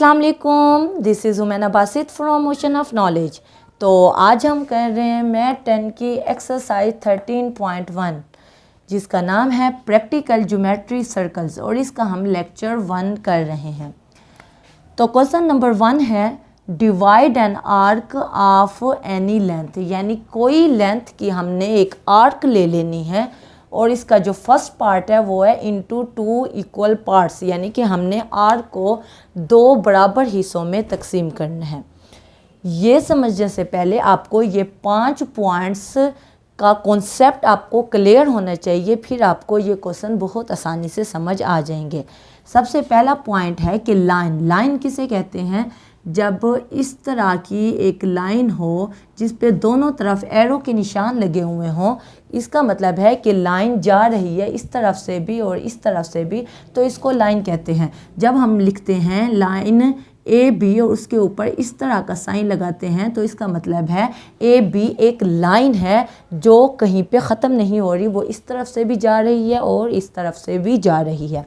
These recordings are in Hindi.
अस्सलाम वालेकुम, this is Umaina Basit from ocean of knowledge. तो आज हम कर रहे हैं मैथ 10 की एक्सरसाइज 13.1 जिसका नाम है प्रैक्टिकल ज्योमेट्री सर्कल्स और इसका हम लेक्चर 1 कर रहे हैं। तो क्वेश्चन नंबर 1 है divide N arc of any length, यानी कोई लेंथ की हमने एक आर्क ले लेनी है और इसका जो फर्स्ट पार्ट है वो है इनटू 2 इक्वल पार्ट्स, यानी कि हमने आर्क को 2 बराबर हिस्सों में तकसीम करना है। ये समझने से पहले आपको ये 5 पॉइंट्स का कॉन्सेप्ट आपको क्लियर होना चाहिए, फिर आपको ये क्वेश्चन बहुत आसानी से समझ आ जाएंगे। सबसे पहला पॉइंट है कि लाइन किसे कहते हैं? जब इस तरह की एक लाइन हो जिस पे दोनों तरफ एरो के निशान लगे हुए हों, इसका मतलब है कि लाइन जा रही है इस तरफ से भी और इस तरफ से भी, तो इसको लाइन कहते हैं। जब हम लिखते हैं लाइन ए बी और उसके ऊपर इस तरह का साइन लगाते हैं तो इसका मतलब है ए बी एक लाइन है जो कहीं पे ख़त्म नहीं हो रही, वो इस तरफ से भी जा रही है और इस तरफ से भी जा रही है।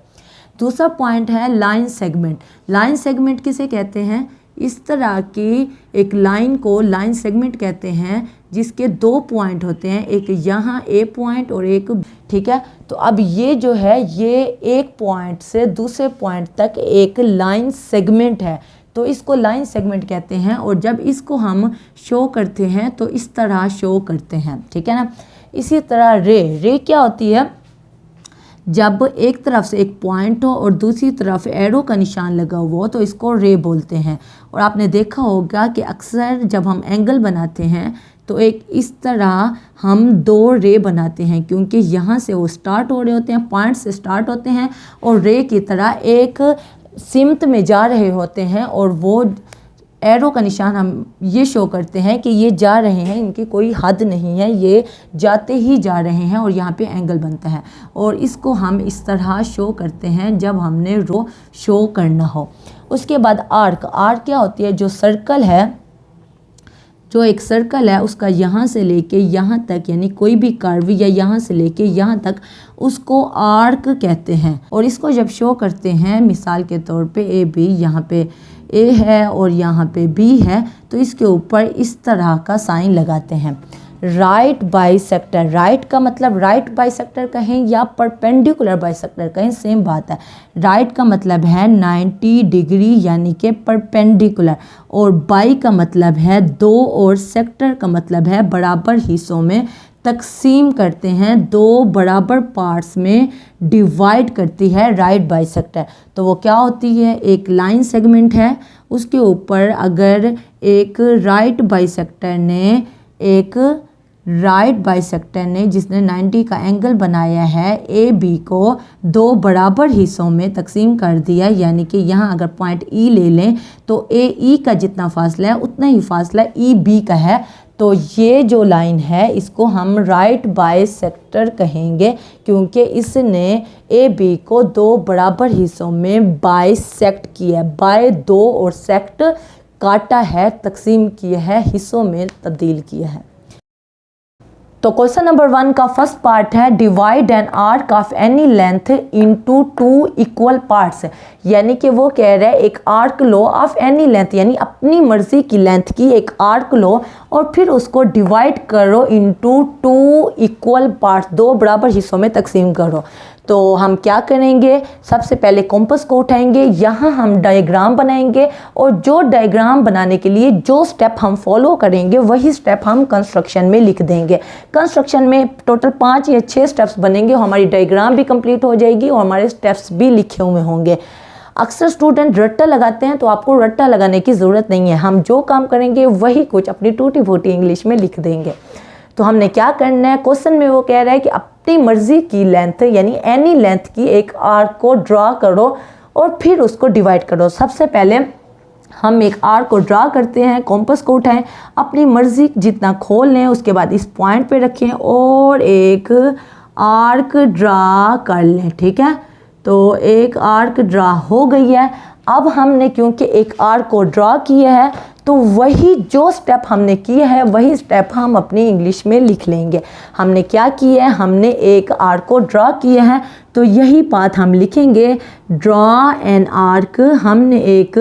दूसरा पॉइंट है लाइन सेगमेंट। लाइन सेगमेंट किसे कहते हैं? इस तरह की एक लाइन को लाइन सेगमेंट कहते हैं जिसके 2 पॉइंट होते हैं, एक यहाँ ए पॉइंट और एक, ठीक है। तो अब ये जो है ये एक पॉइंट से दूसरे पॉइंट तक एक लाइन सेगमेंट है, तो इसको लाइन सेगमेंट कहते हैं। और जब इसको हम शो करते हैं तो इस तरह शो करते हैं, ठीक है ना। इसी तरह रे क्या होती है? जब एक तरफ से एक पॉइंट हो और दूसरी तरफ एरो का निशान लगा हुआ हो तो इसको रे बोलते हैं। और आपने देखा होगा कि अक्सर जब हम एंगल बनाते हैं तो एक इस तरह हम 2 रे बनाते हैं, क्योंकि यहाँ से वो स्टार्ट हो रहे होते हैं, पॉइंट से स्टार्ट होते हैं और रे की तरह एक सिमत में जा रहे होते हैं और वो एरो का निशान हम ये शो करते हैं कि ये जा रहे हैं, इनकी कोई हद नहीं है, ये जाते ही जा रहे हैं और यहाँ पे एंगल बनता है। और इसको हम इस तरह शो करते हैं जब हमने रो शो करना हो। उसके बाद आर्क क्या होती है? जो सर्कल है, जो एक सर्कल है उसका यहाँ से लेके यहाँ तक, यानी कोई भी कर्व या यहाँ से लेके यहाँ तक, उसको आर्क कहते हैं। और इसको जब शो करते हैं, मिसाल के तौर पे ए बी, यहाँ पे ए है और यहाँ पे बी है, तो इसके ऊपर इस तरह का साइन लगाते हैं। राइट बाइसेक्टर, राइट का मतलब राइट बाइसेक्टर कहें या परपेंडिकुलर बाइसेक्टर कहें, सेम बात है। राइट का मतलब है 90 डिग्री यानी कि परपेंडिकुलर, और बाई का मतलब है 2 और सेक्टर का मतलब है बराबर हिस्सों में तकसीम करते हैं, 2 बराबर पार्ट्स में डिवाइड करती है राइट बाइसेक्टर। तो वो क्या होती है? एक लाइन सेगमेंट है, उसके ऊपर अगर एक राइट बाइसेक्टर ने जिसने 90 का एंगल बनाया है, ए बी को 2 बराबर हिस्सों में तकसीम कर दिया, यानी कि यहाँ अगर पॉइंट ई ले लें तो ए ई का जितना फासला है उतना ही फासला ई बी का है। तो ये जो लाइन है इसको हम राइट बाइसेक्टर कहेंगे, क्योंकि इसने ए बी को 2 बराबर हिस्सों में बाइसेक्ट किया है। बाय 2 और सेक्ट काटा है, तकसीम किया है, हिस्सों में तब्दील किया है। तो क्वेश्चन नंबर 1 का फर्स्ट पार्ट है divide N arc of any length into 2 equal parts, यानी कि वो कह रहा है एक arc low of any length, यानी अपनी मर्जी की लेंथ की एक आर्क लो और फिर उसको डिवाइड करो इनटू 2 इक्वल पार्ट्स, 2 बराबर हिस्सों में तकसीम करो। तो हम क्या करेंगे? सबसे पहले कॉम्पस को उठाएंगे, यहाँ हम डायग्राम बनाएंगे और जो डायग्राम बनाने के लिए जो स्टेप हम फॉलो करेंगे वही स्टेप हम कंस्ट्रक्शन में लिख देंगे। कंस्ट्रक्शन में टोटल 5 या 6 स्टेप्स बनेंगे, हमारी डायग्राम भी कंप्लीट हो जाएगी और हमारे स्टेप्स भी लिखे हुए होंगे। अक्सर स्टूडेंट रट्टा लगाते हैं, तो आपको रट्टा लगाने की ज़रूरत नहीं है, हम जो काम करेंगे वही कुछ अपनी टूटी फूटी इंग्लिश में लिख देंगे। तो हमने क्या करना है? क्वेश्चन में वो कह रहा है कि अपनी मर्जी की लेंथ यानी एनी लेंथ की एक आर्क को ड्रा करो और फिर उसको डिवाइड करो। सबसे पहले हम एक आर्क को ड्रा करते हैं, कॉम्पस को उठाएं, अपनी मर्जी जितना खोल लें, उसके बाद इस पॉइंट पे रखें और एक आर्क ड्रा कर लें, ठीक है। तो एक आर्क ड्रा हो गई है। अब हमने क्योंकि एक आर्क को ड्रा किया है तो वही जो स्टेप हमने किया है वही स्टेप हम अपनी इंग्लिश में लिख लेंगे। हमने क्या किया है? हमने एक आर्क को ड्रा किया है, तो यही बात हम लिखेंगे, ड्रॉ एन आर्क। हमने एक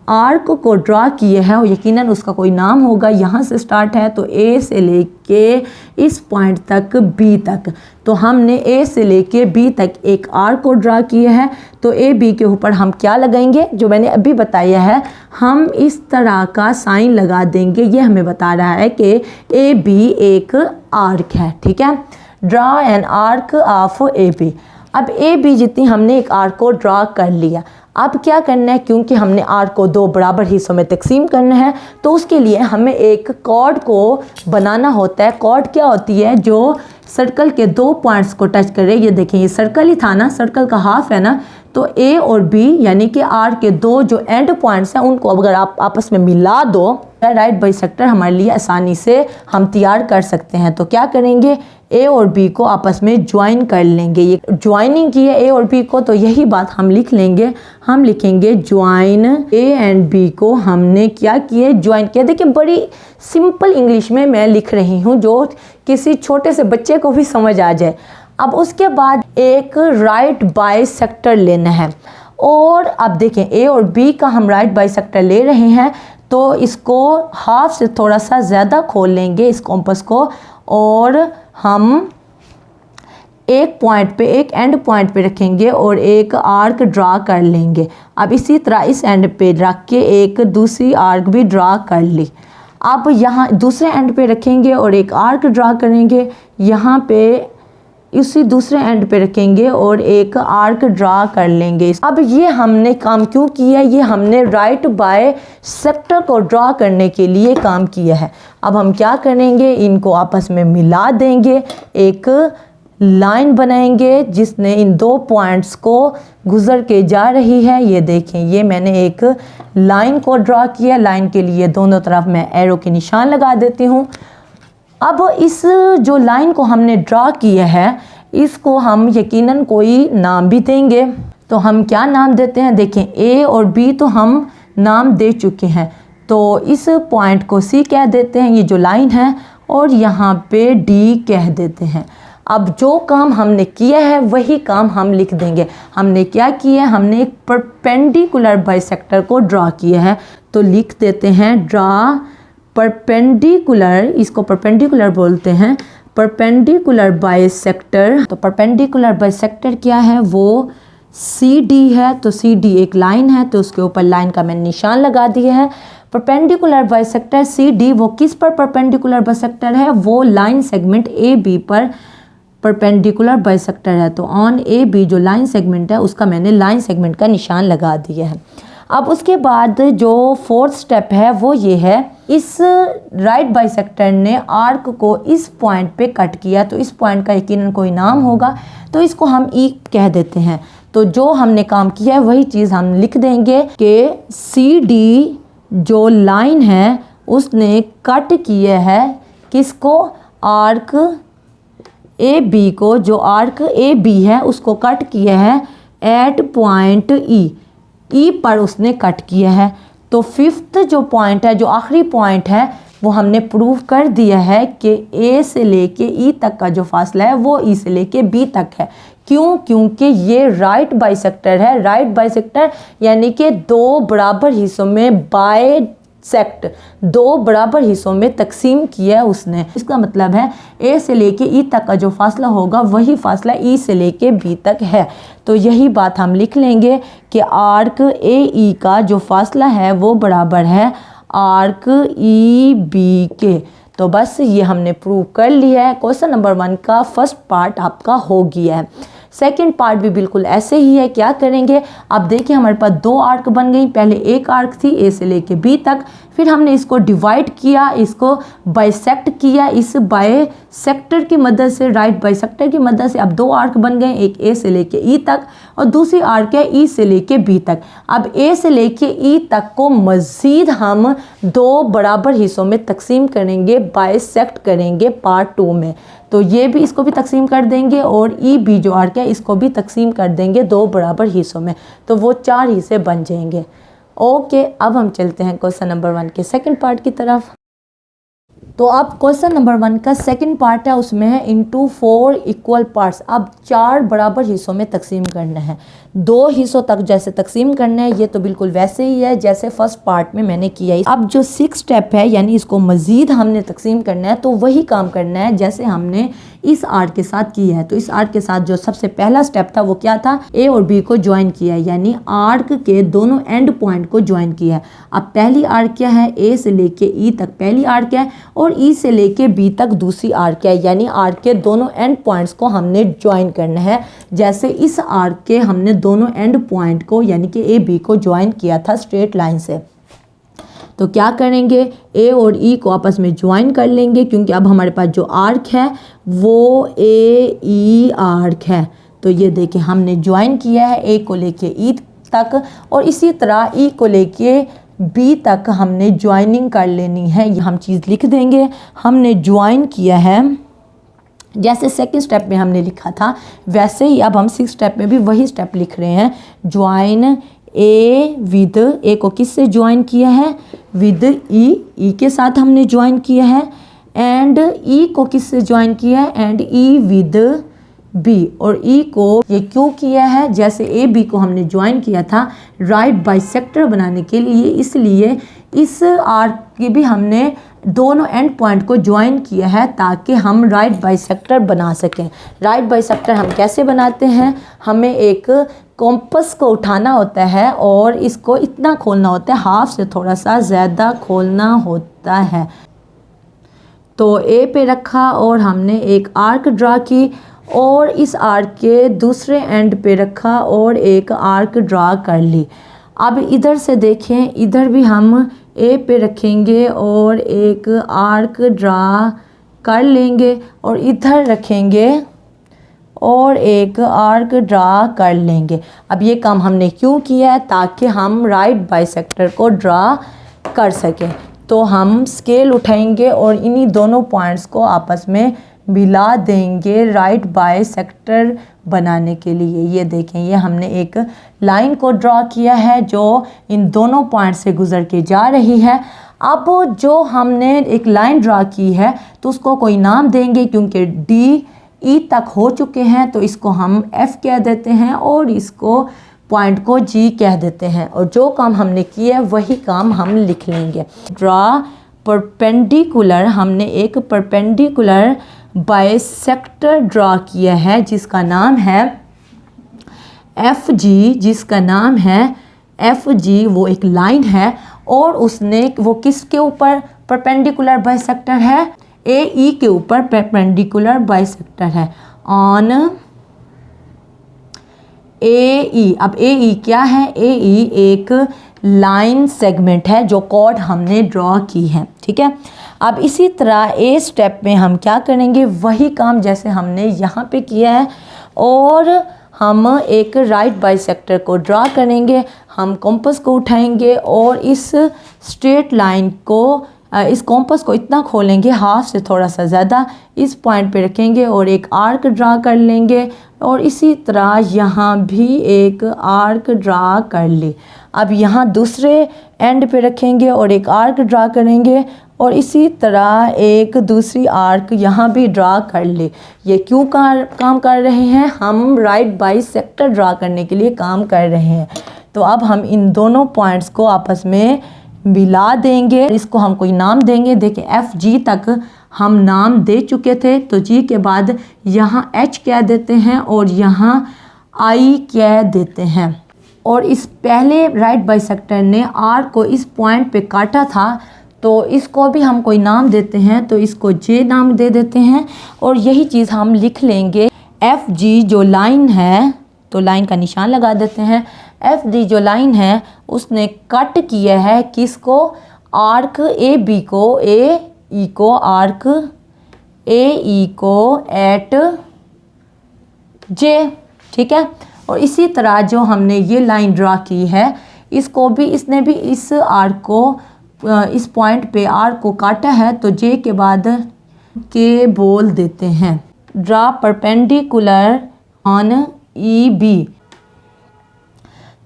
आर्क को ड्रा किया है और यकीनन उसका कोई नाम होगा। यहाँ से स्टार्ट है तो ए से लेके इस पॉइंट तक बी तक, तो हमने ए से लेके बी तक एक आर्क को ड्रा किया है। तो ए बी के ऊपर हम क्या लगाएंगे, जो मैंने अभी बताया है, हम इस तरह का साइन लगा देंगे। ये हमें बता रहा है कि ए बी एक आर्क है। ठीक है, draw an arc of A B. अब ए बी जितनी हमने एक आर्क को ड्रा कर लिया, अब क्या करना है, क्योंकि हमने आर्क को दो बराबर हिस्सों में तकसीम करना है, तो उसके लिए हमें एक कॉर्ड को बनाना होता है। कॉर्ड क्या होती है, जो सर्कल के दो पॉइंट्स को टच करे। ये देखें, ये सर्कल ही था ना, सर्कल का हाफ है ना, तो ए और बी यानी कि आर के दो जो एंड पॉइंट्स हैं उनको अगर आप आपस में मिला दो, राइट बाइसेक्टर हमारे लिए आसानी से हम तैयार कर सकते हैं। तो क्या करेंगे, ए और बी को आपस में ज्वाइन कर लेंगे। ये ज्वाइनिंग की है ए और बी को, तो यही बात हम लिख लेंगे। हम लिखेंगे ज्वाइन ए एंड बी को हमने क्या किए, ज्वाइन किया। देखिए बड़ी सिंपल इंग्लिश में मैं लिख रही हूँ जो किसी छोटे से बच्चे को भी समझ आ जाए। अब उसके बाद एक राइट बाइसेक्टर लेना है, और अब देखें ए और बी का हम राइट बाइसेक्टर ले रहे हैं, तो इसको हाफ से थोड़ा सा ज़्यादा खोल लेंगे इस कॉम्पस को, और हम एक पॉइंट पे, एक एंड पॉइंट पे रखेंगे और एक आर्क ड्रा कर लेंगे। अब इसी तरह इस एंड पे रख के एक दूसरी आर्क भी ड्रा कर ली। अब यहाँ दूसरे एंड पे रखेंगे और एक आर्क ड्रा करेंगे, यहाँ पे इसी दूसरे एंड पे रखेंगे और एक आर्क ड्रा कर लेंगे। अब ये हमने काम क्यों किया, ये हमने राइट बाय सेक्टर को ड्रा करने के लिए काम किया है। अब हम क्या करेंगे, इनको आपस में मिला देंगे, एक लाइन बनाएंगे जिसने इन दो पॉइंट्स को गुजर के जा रही है। ये देखें, ये मैंने एक लाइन को ड्रा किया। लाइन के लिए दोनों तरफ मैं एरो के निशान लगा देती हूँ। अब इस जो लाइन को हमने ड्रा किया है, इसको हम यकीनन कोई नाम भी देंगे। तो हम क्या नाम देते हैं, देखें ए और बी तो हम नाम दे चुके हैं, तो इस पॉइंट को सी कह देते हैं, ये जो लाइन है, और यहाँ पे डी कह देते हैं। अब जो काम हमने किया है वही काम हम लिख देंगे। हमने क्या किया है, हमने एक परपेंडिकुलर बाइसेक्टर को ड्रा किया है, तो लिख देते हैं ड्रा परपेंडिकुलर, इसको परपेंडिकुलर बोलते हैं, परपेंडिकुलर बाइसेक्टर। तो परपेंडिकुलर बाइसेक्टर क्या है, वो सी डी है। तो सी डी एक लाइन है, तो उसके ऊपर लाइन का मैंने निशान लगा दिया है। परपेंडिकुलर बाइसेक्टर सी डी वो किस पर परपेंडिकुलर बाइसेक्टर है, वो लाइन सेगमेंट ए बी पर परपेंडिकुलर बाइसेक्टर है। तो ऑन ए बी जो लाइन सेगमेंट है उसका मैंने लाइन सेगमेंट का निशान लगा दिया है। अब उसके बाद जो फोर्थ स्टेप है वो ये है, इस राइट बाइसेक्टर ने आर्क को इस पॉइंट पे कट किया, तो इस पॉइंट का यकीनन कोई नाम होगा, तो इसको हम ई कह देते हैं। तो जो हमने काम किया है वही चीज़ हम लिख देंगे कि सी डी जो लाइन है उसने कट किया है किसको, आर्क ए बी को, जो आर्क ए बी है उसको कट किया है एट पॉइंट ई पर उसने कट किया है। तो फिफ्थ जो पॉइंट है, जो आखिरी पॉइंट है, वो हमने प्रूव कर दिया है कि ए से लेके ई तक का जो फासला है वो ई से लेके बी तक है। क्यों, क्योंकि ये राइट बाइसेक्टर है। राइट बाइसेक्टर यानी कि दो बराबर हिस्सों में बाइसेक्ट, दो बराबर हिस्सों में तकसीम किया है उसने। इसका मतलब है ए से लेके ई तक का जो फासला होगा वही फासला ई से लेके बी तक है। तो यही बात हम लिख लेंगे कि आर्क ए ई का जो फासला है वो बराबर है आर्क ई बी के। तो बस ये हमने प्रूव कर लिया है। क्वेश्चन नंबर 1 का फर्स्ट पार्ट आपका हो गया है। सेकंड पार्ट भी बिल्कुल ऐसे ही है। क्या करेंगे, अब देखिए हमारे पास दो आर्क बन गई। पहले एक आर्क थी ए से लेके बी तक, फिर हमने इसको डिवाइड किया, इसको बाइसेक्ट किया इस बाइसेक्टर की मदद से, राइट बाइसेक्टर की मदद से। अब दो आर्क बन गए, एक ए से लेके ई तक और दूसरी आर्क है ई से लेके बी तक। अब ए से लेके ई तक को मज़ीद हम दो बराबर हिस्सों में तकसीम करेंगे, बाइसेक्ट करेंगे पार्ट 2 में। तो ये भी, इसको भी तकसीम कर देंगे और ई बी जो आर्क है इसको भी तकसीम कर देंगे दो बराबर हिस्सों में, तो वो 4 हिस्से बन जाएंगे। ओके, अब हम चलते हैं क्वेश्चन नंबर 1 के सेकंड पार्ट की तरफ। तो अब क्वेश्चन नंबर 1 का सेकंड पार्ट है, उसमें है इनटू 4 इक्वल पार्ट्स। अब 4 बराबर हिस्सों में तकसीम करना है, 2 हिस्सों तक जैसे तकसीम करना है, ये तो बिल्कुल वैसे ही है जैसे फर्स्ट पार्ट में मैंने किया है। अब जो 6 स्टेप है यानी इसको मज़ीद हमने तकसीम करना है, तो वही काम करना है जैसे हमने इस आर्क के साथ किया है। तो इस आर्क के साथ जो सबसे पहला स्टेप था वो क्या था, ए और बी को ज्वाइन किया है, यानी आर्क के दोनों एंड पॉइंट को ज्वाइन किया है। अब पहली आर्क क्या है, ए से लेके ई तक पहली आर्क है और ई से लेके बी तक दूसरी आर्क है, यानी आर्क के दोनों एंड पॉइंट्स को हमने ज्वाइन करना है जैसे इस आर्क के हमने दोनों एंड पॉइंट को यानी कि ए बी को ज्वाइन किया था स्ट्रेट लाइन से। तो क्या करेंगे, ए और ई को आपस में ज्वाइन कर लेंगे, क्योंकि अब हमारे पास जो आर्क है वो ए ई आर्क है। तो ये देखिए हमने ज्वाइन किया है ए को लेके ई तक, और इसी तरह ई को लेके बी तक हमने ज्वाइनिंग कर लेनी है। ये हम चीज़ लिख देंगे, हमने ज्वाइन किया है जैसे सेकंड स्टेप में हमने लिखा था वैसे ही अब हम 6 स्टेप में भी वही स्टेप लिख रहे हैं। ज्वाइन ए विद, ए को किससे ज्वाइन किया है, विद ई, ई के साथ हमने ज्वाइन किया है, एंड ई को किससे ज्वाइन किया है, एंड ई विद बी, और ई को ये क्यों किया है, जैसे ए बी को हमने ज्वाइन किया था राइट बाइसेक्टर बनाने के लिए, इसलिए इस आर्क की भी हमने दोनों एंड पॉइंट को ज्वाइन किया है ताकि हम राइट बाइसेक्टर बना सकें। राइट बाइसेक्टर हम कैसे बनाते हैं, हमें एक कॉम्पस को उठाना होता है और इसको इतना खोलना होता है, हाफ से थोड़ा सा ज़्यादा खोलना होता है। तो ए पे रखा और हमने एक आर्क ड्रा की और इस आर्क के दूसरे एंड पे रखा और एक आर्क ड्रा कर ली। अब इधर से देखें, इधर भी हम ए पे रखेंगे और एक आर्क ड्रा कर लेंगे और इधर रखेंगे और एक आर्क ड्रा कर लेंगे। अब ये काम हमने क्यों किया है, ताकि हम राइट बाइसेक्टर को ड्रा कर सकें। तो हम स्केल उठाएंगे और इन्हीं दोनों पॉइंट्स को आपस में मिला देंगे राइट बाइसेक्टर बनाने के लिए। ये देखें, ये हमने एक लाइन को ड्रा किया है जो इन दोनों पॉइंट से गुजर के जा रही है। अब जो हमने एक लाइन ड्रा की है तो उसको कोई नाम देंगे, क्योंकि डी ई तक हो चुके हैं तो इसको हम एफ कह देते हैं और इसको पॉइंट को जी कह देते हैं, और जो काम हमने किया है वही काम हम लिख लेंगे। ड्रा परपेंडिकुलर, हमने एक परपेंडिकुलर बाइसेक्टर ड्रा किया है जिसका नाम है एफ जी, जिसका नाम है एफ जी। वो एक लाइन है और उसने वो किसके ऊपर परपेंडिकुलर बाइसेक्टर है, ए ई के ऊपर परपेंडिकुलर बाइसेक्टर है ऑन ए ई। अब ए ई क्या है, ए ई एक लाइन सेगमेंट है जो कॉर्ड हमने ड्रॉ की है, ठीक है। अब इसी तरह ए स्टेप में हम क्या करेंगे, वही काम जैसे हमने यहाँ पे किया है, और हम एक राइट बाइसेक्टर को ड्रा करेंगे। हम कॉम्पस को उठाएंगे और इस स्ट्रेट लाइन को, इस कॉम्पस को इतना खोलेंगे, हाफ से थोड़ा सा ज़्यादा, इस पॉइंट पे रखेंगे और एक आर्क ड्रा कर लेंगे, और इसी तरह यहाँ भी एक आर्क ड्रा कर ले। अब यहाँ दूसरे एंड पे रखेंगे और एक आर्क ड्रा करेंगे, और इसी तरह एक दूसरी आर्क यहाँ भी ड्रा कर ले। ये क्यों काम कर रहे हैं, हम राइट बाइसेक्टर ड्रा करने के लिए काम कर रहे हैं। तो अब हम इन दोनों पॉइंट्स को आपस में मिला देंगे, इसको हम कोई नाम देंगे। देखिए एफ जी तक हम नाम दे चुके थे, तो जी के बाद यहाँ एच कह देते हैं और यहाँ आई कह देते हैं। और इस पहले राइट बाइसेक्टर ने आर को इस पॉइंट पे काटा था, तो इसको भी हम कोई नाम देते हैं, तो इसको जे नाम दे देते हैं, और यही चीज़ हम लिख लेंगे। एफ जी जो लाइन है, तो लाइन का निशान लगा देते हैं। एफ डी जो लाइन है उसने कट किया है किसको, आर्क ए बी को, ए ई को, आर्क ए ई को एट जे, ठीक है। और इसी तरह जो हमने ये लाइन ड्रा की है, इसको भी, इसने भी इस आर्क को, इस पॉइंट पे आर्क को काटा है, तो जे के बाद के बोल देते हैं। Draw perpendicular on E B.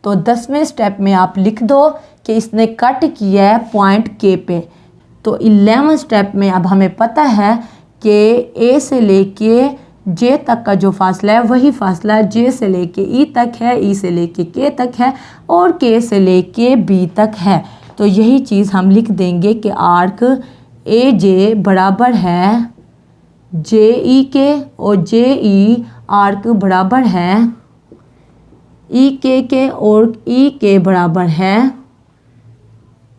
तो 10वें स्टेप में आप लिख दो कि इसने कट किया है पॉइंट के पे। तो 11 स्टेप में अब हमें पता है कि ए से लेके जे तक का जो फासला है वही फासला जे से लेके ई तक है, ई से लेके के तक है और के से लेके बी तक है। तो यही चीज़ हम लिख देंगे कि आर्क ए जे बराबर है जे ई के और जे ई आर्क बराबर है ई के और ई के बराबर है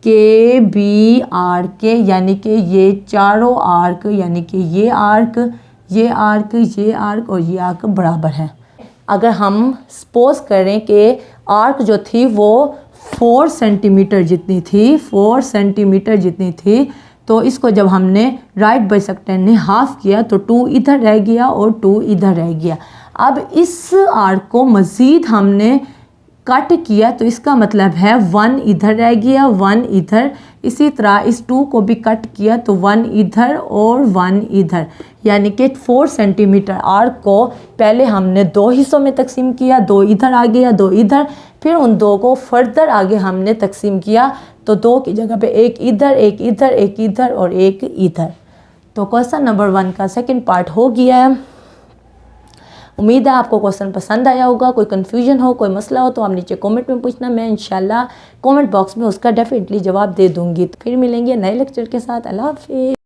के बी आर्क के, यानी कि ये चारों आर्क यानी कि ये आर्क ये आर्क ये आर्क और ये आर्क बराबर है। अगर हम सपोज करें कि आर्क जो थी वो 4 सेंटीमीटर जितनी थी, 4 सेंटीमीटर जितनी थी, तो इसको जब हमने राइट बाइसेक्टर ने हाफ किया तो 2 इधर रह गया और 2 इधर रह गया। अब इस आर्क को मज़ीद हमने कट किया तो इसका मतलब है 1 इधर रह गया, 1 इधर। इसी तरह इस 2 को भी कट किया तो 1 इधर और 1 इधर, यानी कि 4 सेंटीमीटर आर्क को पहले हमने 2 हिस्सों में तकसीम किया, 2 इधर आ गया 2 इधर, फिर उन 2 को फर्दर आगे हमने तकसीम किया तो 2 की जगह पे एक इधर एक इधर एक इधर और एक इधर। तो क्वेश्चन नंबर 1 का सेकंड पार्ट हो गया है। उम्मीद है आपको क्वेश्चन पसंद आया होगा। कोई कन्फ्यूजन हो, कोई मसला हो तो आप नीचे कमेंट में पूछना, मैं इंशाल्लाह कमेंट बॉक्स में उसका डेफिनेटली जवाब दे दूँगी। तो फिर मिलेंगे नए लेक्चर के साथ। अल्लाह हाफिज़।